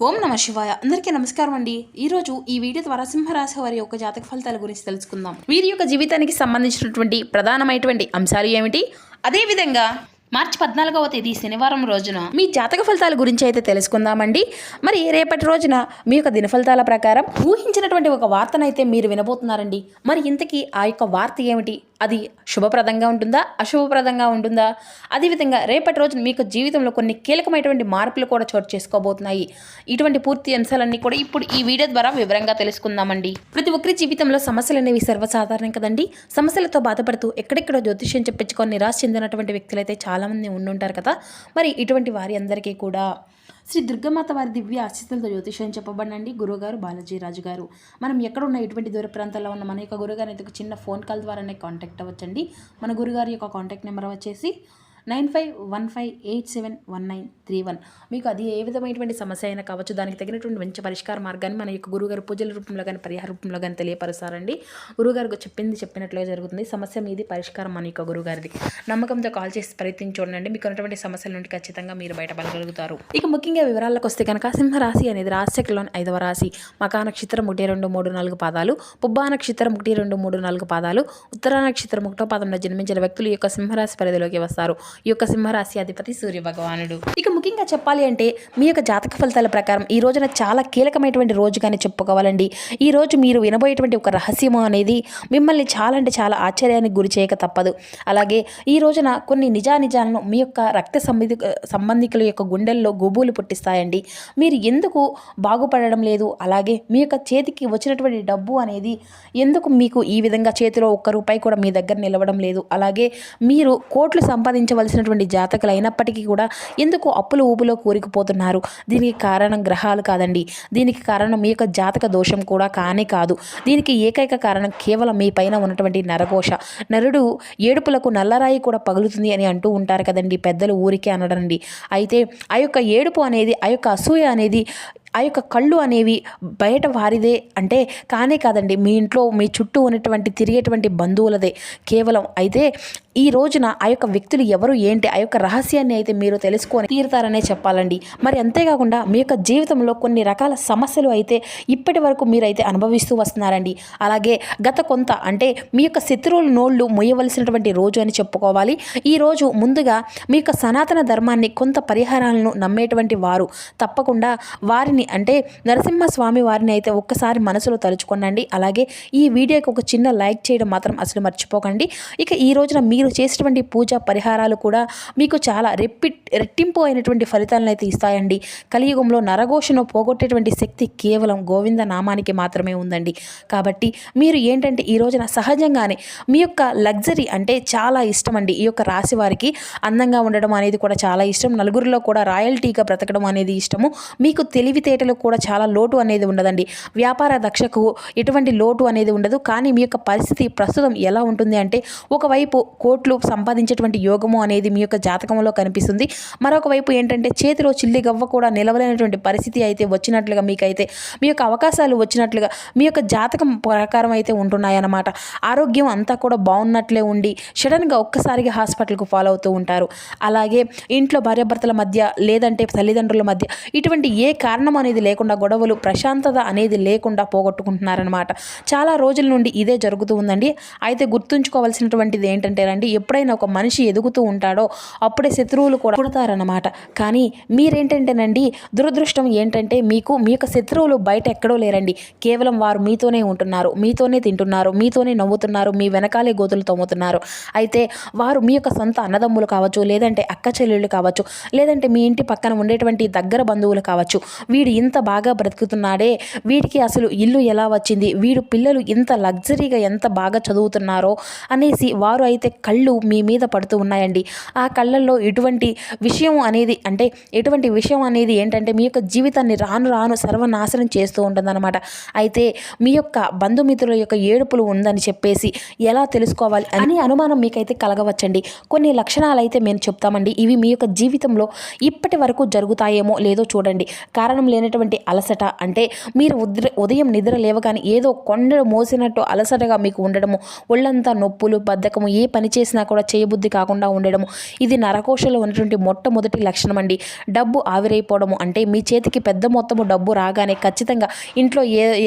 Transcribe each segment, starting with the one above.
ఓం నమ శివాయ. అందరికీ నమస్కారం అండి. ఈరోజు ఈ వీడియో ద్వారా సింహరాశి వారి యొక్క జాతక ఫలితాల గురించి తెలుసుకుందాం. వీరి యొక్క జీవితానికి సంబంధించినటువంటి ప్రధానమైనటువంటి అంశాలు ఏమిటి, అదేవిధంగా మార్చి 14వ తేదీ శనివారం రోజున మీ జాతక ఫలితాల గురించి అయితే తెలుసుకుందామండి. మరి రేపటి రోజున మీ యొక్క దిన ఫలితాల ప్రకారం ఊహించినటువంటి ఒక వార్తనైతే మీరు వినబోతున్నారండి. మరి ఇంతకీ ఆ యొక్క వార్త ఏమిటి, అది శుభప్రదంగా ఉంటుందా, అశుభప్రదంగా ఉంటుందా, అదేవిధంగా రేపటి రోజున మీకు జీవితంలో కొన్ని కీలకమైనటువంటి మార్పులు కూడా చోటు చేసుకోబోతున్నాయి. ఇటువంటి పూర్తి అంశాలన్నీ కూడా ఇప్పుడు ఈ వీడియో ద్వారా వివరంగా తెలుసుకుందామండి. ప్రతి ఒక్కరి జీవితంలో సమస్యలు అనేవి సర్వసాధారణం కదండి. సమస్యలతో బాధపడుతూ ఎక్కడెక్కడో జ్యోతిష్యం చెప్పించుకొని నిరాశ చెందినటువంటి వ్యక్తులైతే చాలామంది ఉండుంటారు కదా. మరి ఇటువంటి వారి అందరికీ కూడా శ్రీ దుర్గామాత వారి దివ్య ఆశీస్సులతో జ్యోతిష్యం చెప్పబడినండి గురువుగారు బాలాజీ రాజు గారు. మనం ఎక్కడున్న ఎటువంటి దూర ప్రాంతాల్లో ఉన్న మన యొక్క గురుగారిని అయితే ఒక చిన్న ఫోన్ కాల్ ద్వారానే కాంటాక్ట్ అవ్వచ్చండి. మన గురుగారి యొక్క కాంటాక్ట్ నెంబర్ వచ్చేసి 9515871931. మీకు అది ఏ విధమైనటువంటి సమస్య అయినా కావచ్చు, దానికి తగినటువంటి మంచి పరిష్కార మార్గాన్ని మన యొక్క గురుగారు పూజల రూపంలో కానీ పరిహార రూపంలో కానీ తెలియపరుస్తారండి. గురుగారు చెప్పినట్లుగా జరుగుతుంది. సమస్య మీది, పరిష్కారం మన యొక్క గురుగారిది. నమ్మకంతో కాల్ చేసి ప్రయత్నించి చూడండి. మీకు ఉన్నటువంటి సమస్యల నుండి ఖచ్చితంగా మీరు బయటపడగలుగుతారు. ఇక ముఖ్యంగా వివరాలకు వస్తే కనుక సింహరాశి అనేది రాశిచక్రంలోని 5వ రాశి. మకా నక్షత్రం 1, 2, 3, 4 పాదాలు, పుబ్బా నక్షత్రం 1, 2, 3, 4 పాదాలు, ఉత్తరా నక్షత్రం 1వ పాదంలో జన్మించిన వ్యక్తులు ఈ యొక్క సింహరాశి పరిధిలోకి వస్తారు. ఈ యొక్క సింహరాశి అధిపతి సూర్య భగవానుడు. ఇక ముఖ్యంగా చెప్పాలి అంటే మీ యొక్క జాతక ఫలితాల ప్రకారం ఈ రోజున చాలా కీలకమైనటువంటి రోజుగానే చెప్పుకోవాలండి. ఈ రోజు మీరు వినబోయేటువంటి ఒక రహస్యము అనేది మిమ్మల్ని చాలా అంటే చాలా ఆశ్చర్యానికి గురి చేయక తప్పదు. అలాగే ఈ రోజున కొన్ని నిజానిజాలను మీ యొక్క రక్త సంబంధికుల యొక్క గుండెల్లో గుబులు పుట్టిస్తాయండి. మీరు ఎందుకు బాగుపడడం లేదు, అలాగే మీ యొక్క చేతికి వచ్చినటువంటి డబ్బు అనేది ఎందుకు మీకు ఈ విధంగా చేతిలో ఒక్క రూపాయి కూడా మీ దగ్గర నిలవడం లేదు, అలాగే మీరు కోట్లు సంపాదించవలసినటువంటి జాతకులు అయినప్పటికీ కూడా ఎందుకు అప్పుల ఊపులో కూరుకుపోతున్నారు. దీనికి కారణం గ్రహాలు కాదండి. దీనికి కారణం మీ యొక్క జాతక దోషం కూడా కానే కాదు. దీనికి ఏకైక కారణం కేవలం మీ పైన ఉన్నటువంటి నరఘోష. నరుడు ఏడుపులకు నల్లరాయి కూడా పగులుతుంది అని అంటూ ఉంటారు కదండి పెద్దలు, ఊరికే అనడండి. అయితే ఆ యొక్క ఏడుపు అనేది, ఆ యొక్క అసూయ అనేది, ఆ యొక్క కళ్ళు అనేవి బయట వారిదే అంటే కానే కాదండి, మీ ఇంట్లో మీ చుట్టూ ఉన్నటువంటి తిరిగేటువంటి బంధువులదే కేవలం. అయితే ఈ రోజున ఆ యొక్క వ్యక్తులు ఎవరు ఏంటి, ఆ యొక్క రహస్యాన్ని అయితే మీరు తెలుసుకొని తీరుతారనే చెప్పాలండి. మరి అంతేకాకుండా మీ యొక్క జీవితంలో కొన్ని రకాల సమస్యలు అయితే ఇప్పటి వరకు మీరైతే అనుభవిస్తూ వస్తున్నారండి. అలాగే గత కొంత అంటే మీ యొక్క శత్రువుల నోళ్ళు మొయ్యవలసినటువంటి రోజు అని చెప్పుకోవాలి. ఈ రోజు ముందుగా మీ యొక్క సనాతన ధర్మాన్ని, కొంత పరిహారాలను నమ్మేటువంటి వారు తప్పకుండా వారిని అంటే నరసింహస్వామి వారిని అయితే ఒక్కసారి మనసులో తలుచుకోండి. అలాగే ఈ వీడియోకి ఒక చిన్న లైక్ చేయడం మాత్రం అసలు మర్చిపోకండి. ఇక ఈ రోజున మీరు చేసేటువంటి పూజా పరిహారాలు కూడా మీకు చాలా రెట్టింపు అయినటువంటి ఫలితాలను అయితే ఇస్తాయండి. కలియుగంలో నరఘోషను పోగొట్టేటువంటి శక్తి కేవలం గోవింద నామానికి మాత్రమే ఉందండి. కాబట్టి మీరు ఏంటంటే ఈ రోజున సహజంగానే మీ యొక్క లగ్జరీ అంటే చాలా ఇష్టం అండి. ఈ యొక్క రాశి వారికి అందంగా ఉండడం అనేది కూడా చాలా ఇష్టం. నలుగురిలో కూడా రాయల్టీగా బ్రతకడం అనేది ఇష్టము. మీకు తెలివితేటలు కూడా చాలా లోటు అనేది ఉండదండి. వ్యాపార దక్షకు ఎటువంటి లోటు అనేది ఉండదు. కానీ మీ యొక్క పరిస్థితి ప్రస్తుతం ఎలా ఉంటుంది అంటే, ఒకవైపు కోట్లు సంపాదించేటువంటి యోగము అనేది మీ యొక్క జాతకంలో కనిపిస్తుంది. మరొక వైపు ఏంటంటే చేతిలో చిల్లి గవ్వ కూడా నిలవలేనటువంటి పరిస్థితి అయితే వచ్చినట్లుగా, మీకైతే మీ యొక్క అవకాశాలు వచ్చినట్లుగా మీ యొక్క జాతకం ప్రకారం అయితే ఉంటున్నాయన్నమాట. ఆరోగ్యం అంతా కూడా బాగున్నట్లే ఉండి సడన్గా ఒక్కసారిగా హాస్పిటల్కు ఫాలో అవుతూ ఉంటారు. అలాగే ఇంట్లో భార్యాభర్తల మధ్య లేదంటే తల్లిదండ్రుల మధ్య ఇటువంటి ఏ కారణం అనేది లేకుండా గొడవలు, ప్రశాంతత అనేది లేకుండా పోగొట్టుకుంటున్నారనమాట. చాలా రోజుల నుండి ఇదే జరుగుతూ ఉందండి. అయితే గుర్తుంచుకోవాల్సినటువంటిది ఏంటంటేనండి, ఎప్పుడైనా ఒక మనిషి ఎదుగుతూ ఉంటాడో అప్పుడే శత్రువులు కూడా పుడతారనమాట. కానీ మీరేంటంటేనండి, దురదృష్టం ఏంటంటే మీ యొక్క శత్రువులు బయట ఎక్కడో లేరండి. కేవలం వారు మీతోనే ఉంటున్నారు, మీతోనే తింటున్నారు, మీతోనే నవ్వుతున్నారు, మీ వెనకాలే గోతులు తవ్వుతున్నారు. అయితే వారు మీ యొక్క సొంత అన్నదమ్ములు కావచ్చు, లేదంటే అక్క చెల్లెళ్ళు కావచ్చు, లేదంటే మీ ఇంటి పక్కన ఉండేటువంటి దగ్గర బంధువులు కావచ్చు. వీడు ఇంత బాగా బ్రతుకుతున్నాడే, వీడికి అసలు ఇల్లు ఎలా వచ్చింది, వీడు పిల్లలు ఇంత లగ్జరీగా ఎంత బాగా చదువుతున్నారో అనేసి వారు అయితే కళ్ళు మీ మీద పడుతూ ఉన్నాయండి. ఆ కళ్ళల్లో ఎటువంటి విషయం అనేది ఏంటంటే మీ యొక్క జీవితాన్ని రాను రాను సర్వనాశనం చేస్తూ ఉంటుందన్నమాట. అయితే మీ యొక్క బంధుమిత్రుల యొక్క ఏడుపులు ఉందని చెప్పేసి ఎలా తెలుసుకోవాలి అని అనుమానం మీకైతే కలగవచ్చండి. కొన్ని లక్షణాలు అయితే మేము చెప్తామండి. ఇవి మీ యొక్క జీవితంలో ఇప్పటి వరకు జరుగుతాయేమో లేదో చూడండి. కారణం లేనటువంటి అలసట, అంటే మీరు ఉదయం నిద్ర లేవగానే ఏదో కొండ మోసినట్టు అలసటగా మీకు ఉండడము, ఒళ్ళంతా నొప్పులు, బద్ధకము, ఏ పని చేసినా కూడా చేయబుద్ధి కాకుండా ఉండడము, ఇది నరకోశలో ఉన్నటువంటి మొట్టమొదటి లక్షణం అండి. డబ్బు ఆవిరైపోవడము, అంటే మీ చేతికి పెద్ద మొత్తము డబ్బు రాగానే ఖచ్చితంగా ఇంట్లో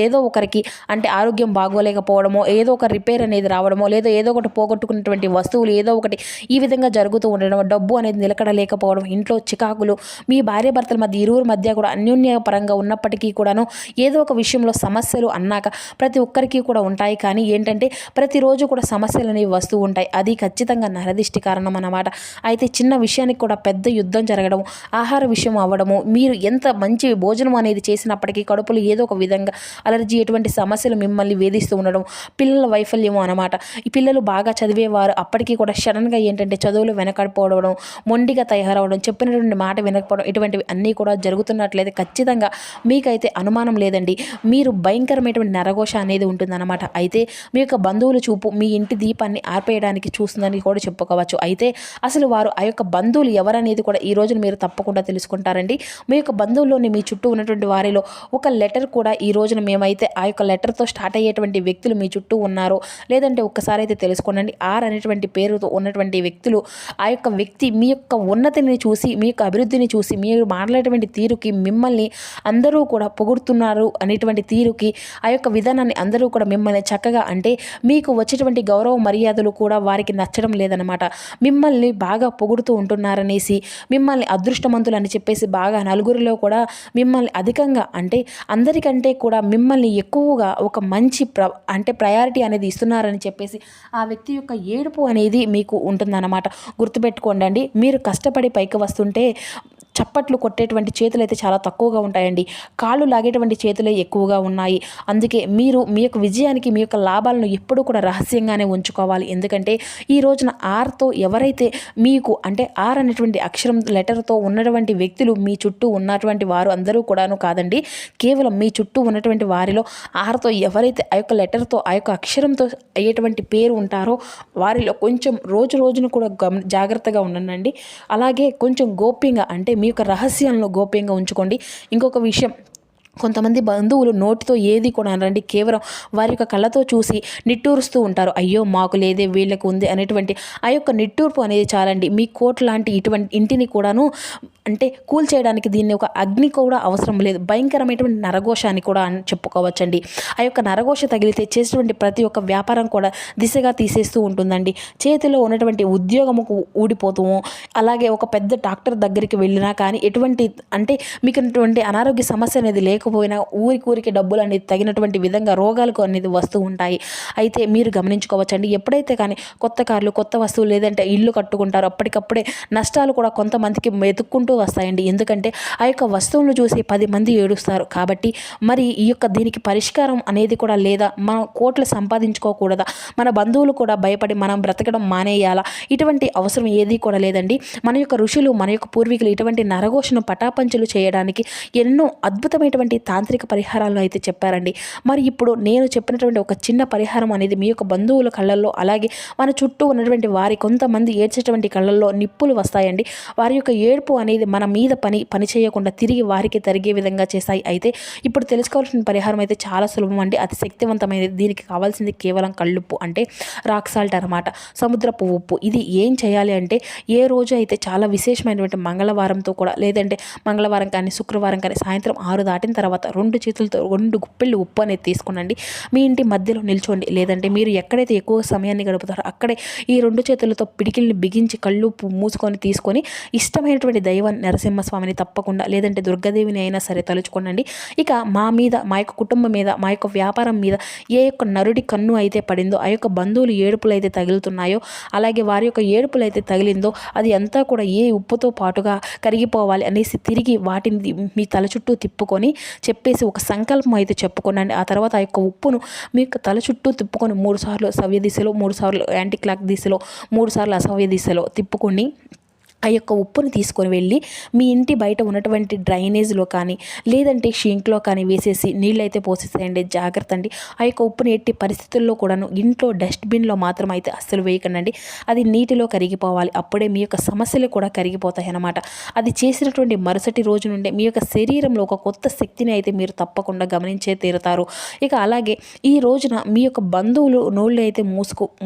ఏదో ఒకరికి అంటే ఆరోగ్యం బాగోలేకపోవడమో, ఏదో ఒక రిపేర్ అనేది రావడమో, లేదా ఏదో ఒకటి పోగొట్టుకున్నటువంటి వస్తువులు ఏదో ఒకటి ఈ విధంగా జరుగుతూ ఉండడం, డబ్బు అనేది నిలకడలేకపోవడం, ఇంట్లో చికాకులు, మీ భార్యాభర్తల మధ్య ఇరువురి మధ్య కూడా అన్యోన్యపరంగా ఉన్నప్పటికీ కూడాను ఏదో ఒక విషయంలో సమస్యలు అన్నాక ప్రతి ఒక్కరికి కూడా ఉంటాయి. కానీ ఏంటంటే ప్రతిరోజు కూడా సమస్యలు అనేవి వస్తూ ఉంటాయి. అది ఖచ్చితంగా నరదిష్టి కారణం అన్నమాట. అయితే చిన్న విషయానికి కూడా పెద్ద యుద్ధం జరగడం, ఆహార విషయం అవ్వడము, మీరు ఎంత మంచి భోజనం అనేది చేసినప్పటికీ కడుపులో ఏదో ఒక విధంగా అలర్జీ, ఎటువంటి సమస్యలు మిమ్మల్ని వేధిస్తూ ఉండడం, పిల్లల వైఫల్యము అన్నమాట. ఈ పిల్లలు బాగా చదివేవారు అప్పటికీ కూడా సడన్గా ఏంటంటే చదువులు వెనకడిపోవడం, మొండిగా తయారవడం, చెప్పినటువంటి మాట వినకపోవడం, ఇటువంటివి అన్నీ కూడా జరుగుతున్నట్లయితే ఖచ్చితంగా మీకైతే అనుమానం లేదండి, మీరు భయంకరమైనటువంటి నరఘోష అనేది ఉంటుందన్నమాట. అయితే మీ యొక్క బంధువుల చూపు మీ ఇంటి దీపాన్ని ఆర్పేయడానికి చూస్తుందని కూడా చెప్పుకోవచ్చు. అయితే అసలు వారు ఆ యొక్క బంధువులు ఎవరనేది కూడా ఈ రోజున మీరు తప్పకుండా తెలుసుకుంటారండి. మీ యొక్క బంధువుల్లోని మీ చుట్టూ ఉన్నటువంటి వారిలో ఒక లెటర్ కూడా ఈ రోజున మేమైతే ఆ యొక్క లెటర్తో స్టార్ట్ అయ్యేటువంటి వ్యక్తులు మీ చుట్టూ ఉన్నారో లేదంటే ఒక్కసారి అయితే తెలుసుకోండి. ఆర్ అనేటువంటి పేరుతో ఉన్నటువంటి వ్యక్తులు, ఆ యొక్క వ్యక్తి మీ యొక్క ఉన్నతిని చూసి, మీ యొక్క అభివృద్ధిని చూసి, మీరు మాట్లాడేటువంటి తీరుకి మిమ్మల్ని అందరూ కూడా పొగుడుతున్నారు అనేటువంటి తీరుకి, ఆ యొక్క విధానాన్ని అందరూ కూడా మిమ్మల్ని చక్కగా, అంటే మీకు వచ్చేటువంటి గౌరవ మర్యాదలు కూడా వారికి నచ్చడం లేదనమాట. మిమ్మల్ని బాగా పొగుడుతూ ఉంటున్నారనేసి, మిమ్మల్ని అదృష్టవంతులు అని చెప్పేసి బాగా నలుగురిలో కూడా మిమ్మల్ని అధికంగా, అంటే అందరికంటే కూడా మిమ్మల్ని ఎక్కువగా ఒక మంచి అంటే ప్రయారిటీ అనేది ఇస్తున్నారని చెప్పేసి ఆ వ్యక్తి యొక్క ఏడుపు అనేది మీకు ఉంటుందన్నమాట. గుర్తుపెట్టుకోండి, మీరు కష్టపడి పైకి వస్తుంటే చప్పట్లు కొట్టేటువంటి చేతులు అయితే చాలా తక్కువగా ఉంటాయండి. కాళ్ళు లాగేటువంటి చేతులే ఎక్కువగా ఉన్నాయి. అందుకే మీరు మీ యొక్క విజయానికి, మీ యొక్క లాభాలను ఎప్పుడూ కూడా రహస్యంగానే ఉంచుకోవాలి. ఎందుకంటే ఈ రోజున ఆర్తో ఎవరైతే మీకు, అంటే ఆర్ అనేటువంటి అక్షరం లెటర్తో ఉన్నటువంటి వ్యక్తులు మీ చుట్టూ ఉన్నటువంటి వారు అందరూ కూడాను కాదండి, కేవలం మీ చుట్టూ ఉన్నటువంటి వారిలో ఆర్తో ఎవరైతే ఆ యొక్క లెటర్తో, ఆ యొక్క అక్షరంతో అయ్యేటువంటి పేరు ఉంటారో వారిలో కొంచెం రోజు రోజును కూడా జాగ్రత్తగా ఉండండి. అలాగే కొంచెం గోప్యంగా, అంటే మీ యొక్క రహస్యాలను గోప్యంగా ఉంచుకోండి. ఇంకొక విషయం, కొంతమంది బంధువులు నోటితో ఏది కూడా అనరండి, కేవలం వారి యొక్క కళ్ళతో చూసి నిట్టూరుస్తూ ఉంటారు. అయ్యో మాకు లేదే వీళ్ళకు ఉంది అనేటువంటి ఆ యొక్క నిట్టూర్పు అనేది చాలండి మీ కోట్ లాంటి ఇటువంటి ఇంటిని కూడాను అంటే కూల్చేయడానికి దీన్ని ఒక అగ్ని కూడా అవసరం లేదు. భయంకరమైనటువంటి నరఘోషాన్ని కూడా అని చెప్పుకోవచ్చండి. ఆ యొక్క నరఘోష తగిలితే చేసేటువంటి ప్రతి ఒక్క వ్యాపారం కూడా దిశగా తీసేస్తూ ఉంటుందండి. చేతిలో ఉన్నటువంటి ఉద్యోగముకు ఊడిపోతాము. అలాగే ఒక పెద్ద డాక్టర్ దగ్గరికి వెళ్ళినా కానీ ఎటువంటి, అంటే మీకు అనారోగ్య సమస్య అనేది లేకపోయినా ఊరికి డబ్బులు అనేది తగినటువంటి విధంగా రోగాలకు అనేది వస్తూ ఉంటాయి. అయితే మీరు గమనించుకోవచ్చండి, ఎప్పుడైతే కానీ కొత్త కార్లు, కొత్త వస్తువులు, లేదంటే ఇల్లు కట్టుకుంటారో అప్పటికప్పుడే నష్టాలు కూడా కొంతమందికి వెతుక్కుంటూ వస్తాయండి. ఎందుకంటే ఆ యొక్క వస్తువులను చూసి 10 మంది ఏడుస్తారు. కాబట్టి మరి ఈ యొక్క దీనికి పరిష్కారం అనేది కూడా లేదా, మనం కోట్లు సంపాదించుకోకూడదా, మన బంధువులు కూడా భయపడి మనం బ్రతకడం మానేయాలా, ఇటువంటి అవసరం ఏది కూడా లేదండి. మన యొక్క ఋషులు, మన యొక్క పూర్వీకులు ఇటువంటి నరఘోషను పటాపంచులు చేయడానికి ఎన్నో అద్భుతమైనటువంటి తాంత్రిక పరిహారాలు అయితే చెప్పారండి. మరి ఇప్పుడు నేను చెప్పినటువంటి ఒక చిన్న పరిహారం అనేది మీ యొక్క బంధువుల కళ్ళల్లో, అలాగే మన చుట్టూ ఉన్నటువంటి వారి కొంతమంది ఏడ్చేటువంటి కళ్ళల్లో నిప్పులు వస్తాయండి. వారి యొక్క ఏడుపు అనేది మన మీద పని చేయకుండా తిరిగి వారికి తరిగే విధంగా చేస్తాయి. అయితే ఇప్పుడు తెలుసుకోవాల్సిన పరిహారం అయితే చాలా సులభం అండి, అతి శక్తివంతమైనది. దీనికి కావాల్సింది కేవలం కళ్ళుప్పు, అంటే రాక్ సాల్ట్ అనమాట, సముద్రపు ఉప్పు. ఇది ఏం చేయాలి అంటే, ఏ రోజు అయితే చాలా విశేషమైనటువంటి మంగళవారంతో కూడా, లేదంటే మంగళవారం కానీ శుక్రవారం కానీ సాయంత్రం 6 దాటిన తర్వాత 2 చేతులతో 2 గుప్పెళ్ళు ఉప్పు అనేది తీసుకునండి. మీ ఇంటి మధ్యలో నిల్చోండి, లేదంటే మీరు ఎక్కడైతే ఎక్కువ సమయాన్ని గడుపుతారో అక్కడే ఈ 2 చేతులతో పిడికిల్ని బిగించి కళ్ళుప్పు మూసుకొని తీసుకొని ఇష్టమైనటువంటి దైవ నరసింహస్వామిని తప్పకుండా, లేదంటే దుర్గాదేవిని అయినా సరే తలుచుకోనండి. ఇక మా మీద, మా యొక్క కుటుంబం మీద, మా యొక్క వ్యాపారం మీద ఏ యొక్క నరుడి కన్ను అయితే పడిందో, ఆ యొక్క బంధువులు ఏడుపులు అయితే తగులుతున్నాయో, అలాగే వారి యొక్క ఏడుపులు అయితే తగిలిందో అది అంతా కూడా ఏ ఉప్పుతో పాటుగా కరిగిపోవాలి అనేసి తిరిగి వాటిని మీ తల చుట్టూ తిప్పుకొని చెప్పేసి ఒక సంకల్పం అయితే చెప్పుకోనండి. ఆ తర్వాత ఆ యొక్క ఉప్పును మీ యొక్క తల చుట్టూ తిప్పుకొని 3 సార్లు సవ్య దిశలో, 3 సార్లు యాంటీ క్లాక్ దిశలో, 3 సార్లు అసవ్య దిశలో తిప్పుకొని ఆ యొక్క ఉప్పుని తీసుకొని వెళ్ళి మీ ఇంటి బయట ఉన్నటువంటి డ్రైనేజ్లో కానీ లేదంటే షింక్లో కానీ వేసేసి నీళ్ళైతే పోసేసేయండి. జాగ్రత్త అండి. ఆ యొక్క ఉప్పుని ఎట్టి పరిస్థితుల్లో కూడాను ఇంట్లో డస్ట్బిన్లో మాత్రం అయితే అస్సలు వేయకండి. అది నీటిలో కరిగిపోవాలి. అప్పుడే మీ యొక్క సమస్యలు కూడా కరిగిపోతాయి అన్నమాట. అది చేసినటువంటి మరుసటి రోజు నుండే మీ యొక్క శరీరంలో ఒక కొత్త శక్తిని అయితే మీరు తప్పకుండా గమనించే తీరుతారు. ఇక అలాగే ఈ రోజున మీ యొక్క బంధువులు నోళ్ళు అయితే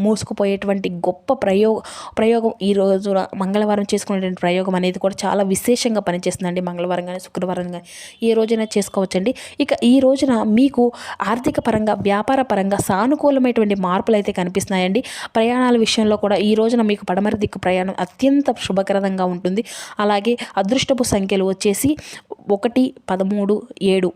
మూసుకుపోయేటువంటి గొప్ప ప్రయోగం ఈ రోజున మంగళవారం చేసుకునేటువంటి ప్రయోగం అనేది కూడా చాలా విశేషంగా పనిచేస్తుందండి. మంగళవారం కానీ శుక్రవారం కానీ ఏ రోజైనా చేసుకోవచ్చండి. ఇక ఈ రోజున మీకు ఆర్థిక పరంగా వ్యాపార పరంగా సానుకూలమైనటువంటి మార్పులు అయితే కనిపిస్తున్నాయండి. ప్రయాణాల విషయంలో కూడా ఈ రోజున మీకు పడమర దిక్కు ప్రయాణం అత్యంత శుభకరంగా ఉంటుంది. అలాగే అదృష్టపు సంఖ్యలు వచ్చేసి 1, 13, 7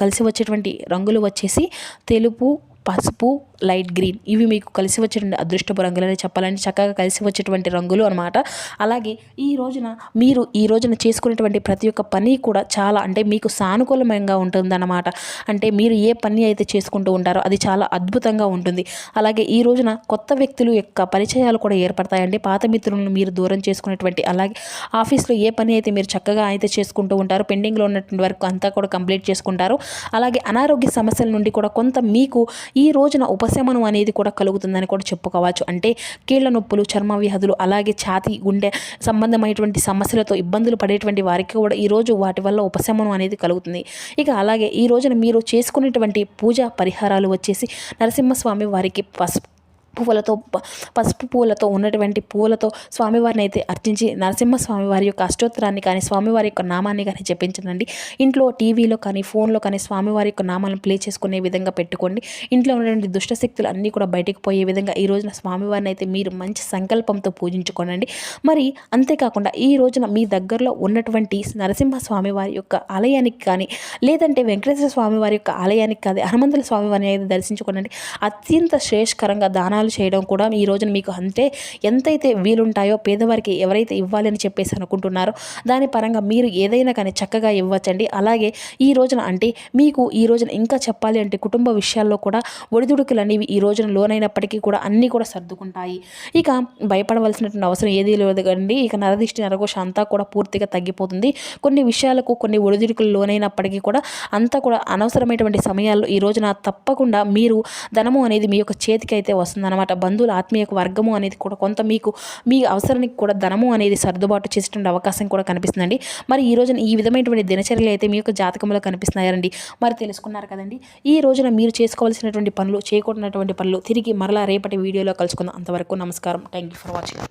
కలిసి వచ్చేటువంటి రంగులు వచ్చేసి తెలుపు, పసుపు, లైట్ గ్రీన్. ఇవి మీకు కలిసి వచ్చేటువంటి అదృష్టపు రంగులని చెప్పాలంటే చక్కగా కలిసి వచ్చేటువంటి రంగులు అనమాట. అలాగే మీరు ఈ రోజున చేసుకునేటువంటి ప్రతి ఒక్క పని కూడా చాలా అంటే మీకు సానుకూలంగా ఉంటుందన్నమాట. అంటే మీరు ఏ పని అయితే చేసుకుంటూ ఉంటారో అది చాలా అద్భుతంగా ఉంటుంది. అలాగే ఈ రోజున కొత్త వ్యక్తులు యొక్క పరిచయాలు కూడా ఏర్పడతాయండి. పాత మిత్రులను మీరు దూరం చేసుకునేటువంటి, అలాగే ఆఫీస్లో ఏ పని అయితే మీరు చక్కగా అయితే చేసుకుంటూ ఉంటారో పెండింగ్లో ఉన్నటువంటి వరకు అంతా కూడా కంప్లీట్ చేసుకుంటారు. అలాగే అనారోగ్య సమస్యల నుండి కూడా కొంత మీకు ఈ రోజున ఉపశమనం అనేది కూడా కలుగుతుందని కూడా చెప్పుకోవచ్చు. అంటే కీళ్ళ నొప్పులు, చర్మ వ్యాధులు, అలాగే ఛాతీ, గుండె సంబంధమైనటువంటి సమస్యలతో ఇబ్బందులు పడేటువంటి వారికి కూడా ఈరోజు వాటి వల్ల ఉపశమనం అనేది కలుగుతుంది. ఇక అలాగే ఈ రోజున మీరు చేసుకునేటువంటి పూజా పరిహారాలు వచ్చేసి నరసింహస్వామి వారికి పసుపు పూలతో ఉన్నటువంటి పూలతో స్వామివారిని అయితే అర్చించి నరసింహస్వామి వారి యొక్క అష్టోత్తరాన్ని కానీ స్వామివారి యొక్క నామాన్ని కానీ జపించండి. ఇంట్లో టీవీలో కానీ ఫోన్లో కానీ స్వామివారి యొక్క నామాలను ప్లే చేసుకునే విధంగా పెట్టుకోండి. ఇంట్లో ఉన్నటువంటి దుష్టశక్తులు అన్నీ కూడా బయటకు పోయే విధంగా ఈ రోజున స్వామివారిని అయితే మీరు మంచి సంకల్పంతో పూజించుకోనండి. మరి అంతేకాకుండా ఈ రోజున మీ దగ్గరలో ఉన్నటువంటి నరసింహస్వామి వారి యొక్క ఆలయానికి కానీ లేదంటే వెంకటేశ్వర స్వామి వారి యొక్క ఆలయానికి కానీ హనుమంతుల స్వామి వారిని అయితే దర్శించుకోనండి. అత్యంత శ్రేష్కరంగా దానాలు చేయడం కూడా ఈ రోజున మీకు ఎంతైతే వీలుంటాయో పేదవారికి ఎవరైతే ఇవ్వాలని చెప్పేసి అనుకుంటున్నారో దాని పరంగా మీరు ఏదైనా కానీ చక్కగా ఇవ్వచ్చండి. అలాగే ఈ రోజున అంటే మీకు ఈ రోజున ఇంకా చెప్పాలి అంటే కుటుంబ విషయాల్లో కూడా ఒడిదుడుకులు అనేవి ఈ రోజున లోనైనప్పటికీ కూడా అన్నీ కూడా సర్దుకుంటాయి. ఇక భయపడవలసినటువంటి అవసరం ఏదీ లేదు కండి. ఇక నరదిష్టి నరఘోష అంతా కూడా పూర్తిగా తగ్గిపోతుంది. కొన్ని విషయాలకు కొన్ని ఒడిదుడుకులు లోనైనప్పటికీ కూడా అంతా కూడా అనవసరమైనటువంటి సమయాల్లో ఈ రోజున తప్పకుండా మీరు ధనము అనేది మీ యొక్క చేతికి అయితే వస్తుందన్నమాట. బంధువుల ఆత్మీయ వర్గము అనేది కూడా కొంత మీకు మీ అవసరానికి కూడా ధనము అనేది సర్దుబాటు చేసేటువంటి అవకాశం కూడా కనిపిస్తుందండి. మరి ఈ రోజున ఈ విధమైనటువంటి దినచర్యలు అయితే మీ యొక్క జాతకంలో కనిపిస్తున్నాయండి. మరి తెలుసుకున్నారు కదండి. ఈ రోజున మీరు చేసుకోవాల్సినటువంటి పనులు, చేయకూడనటువంటి పనులు తిరిగి మరలా రేపటి వీడియోలో కలుసుకుందాం. అంతవరకు నమస్కారం. Thank you for watching.